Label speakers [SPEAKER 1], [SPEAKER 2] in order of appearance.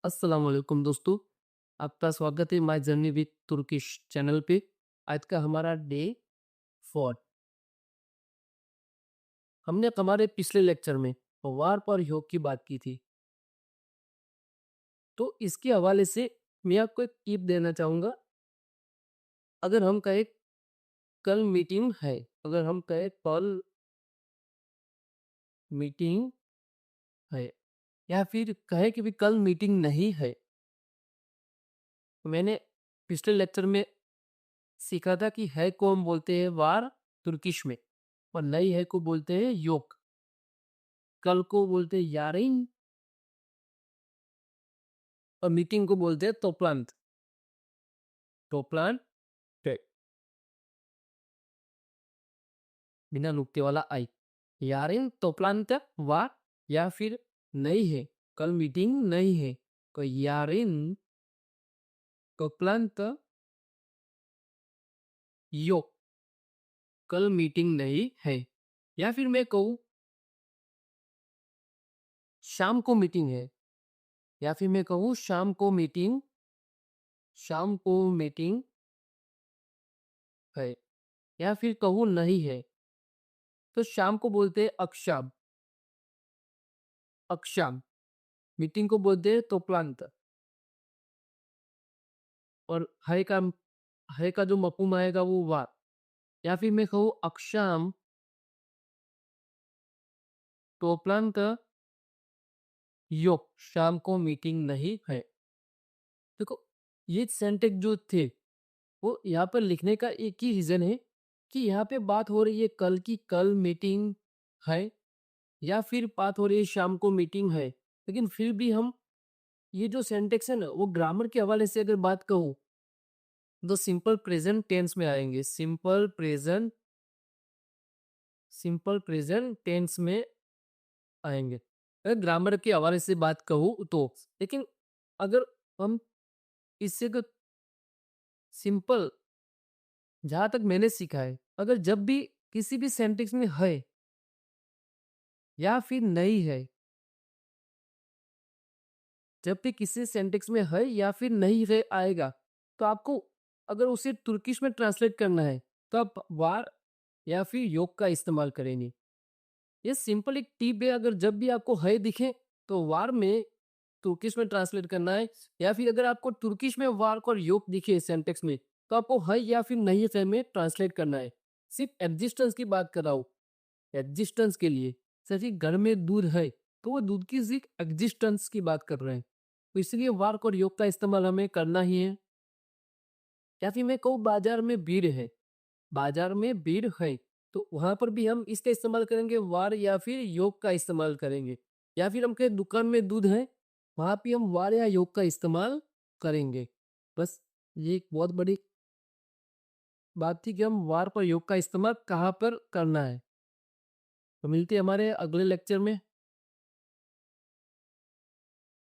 [SPEAKER 1] अस्सलाम वालेकुम दोस्तों। आपका स्वागत है my journey with Turkish channel पे। आज का हमारा डे 4। हमने हमारे पिछले लेक्चर में वार पर योग की बात की थी। तो इसके हवाले से मैं आपको एक टिप देना चाहूँगा। अगर हम कहें कल मीटिंग है, अगर हम कहें कल मीटिंग है या फिर कहें कि भी कल मीटिंग नहीं है। मैंने पिछले लेक्चर में सीखा था कि है को हम बोलते हैं वार तुर्किश में, और नई है को बोलते हैं योग। कल को बोलते हैं यारिंग और मीटिंग को बोलते हैं तोप्लांत। टोप्लांट टेक बिना नुक्ते वाला आई। यारिंग तोप्लांत वा, या फिर नहीं है, कल मीटिंग नहीं है, तो यारिंग तोप्लांत योग, कल मीटिंग नहीं है। या फिर मैं कहूँ शाम को मीटिंग है, या फिर मैं कहूँ शाम को मीटिंग है, या फिर कहूँ नहीं है, तो शाम को बोलते हैं अक्षाम। अक्षाम मीटिंग को बोलते हैं तोप्लांत। और है का जो मफहूम आएगा वो वार। या फिर मैं कहूँ अक्षाम टोप्लांत योग, शाम को मीटिंग नहीं है। देखो, ये सेंटेक्स जो थे वो यहाँ पर लिखने का एक ही रीजन है कि यहाँ पे बात हो रही है कल की, कल मीटिंग है, या फिर बात हो रही है शाम को मीटिंग है। लेकिन फिर भी हम ये जो सेंटेक्स है ना, वो ग्रामर के हवाले से अगर बात कहूँ तो सिंपल प्रेजेंट टेंस में आएंगे। सिंपल प्रेजेंट टेंस में आएंगे अगर ग्रामर के हवाले से बात कहूँ तो। लेकिन अगर हम इससे को सिंपल, जहां तक मैंने सीखा है, अगर जब भी किसी भी सेंटेंस में है या फिर नहीं है, जब भी किसी सेंटेंस में है या फिर नहीं है आएगा, तो आपको अगर उसे तुर्किश में ट्रांसलेट करना है तो आप वार या फिर योग का इस्तेमाल करेंगे। ये सिंपल एक टिप है। अगर जब भी आपको है दिखे तो वार में तुर्किश में ट्रांसलेट करना है, या फिर अगर आपको तुर्किश में वार और योग दिखे सेंटेक्स में, तो आपको है या फिर नहीं है में ट्रांसलेट करना है। सिर्फ एग्जिस्टेंस की बात कर रहा हूँ, एग्जिस्टेंस के लिए। जैसे घर में दूध है तो वो दूध की सिर्फ एग्जिस्टेंस की बात कर रहे हैं, तो इसलिए वार और योग का इस्तेमाल हमें करना ही है। या फिर मैं कहूँ बाजार में भीड़ है, बाजार में भीड़ है, तो वहां पर भी हम इसका इस्तेमाल करेंगे, वार या फिर योग का इस्तेमाल करेंगे। या फिर हम कहें दुकान में दूध है, वहां भी हम वार या योग का इस्तेमाल करेंगे। बस ये एक बहुत बड़ी बात थी कि हम वार पर योग का इस्तेमाल कहाँ पर करना है। तो मिलते हैं हमारे अगले लेक्चर में।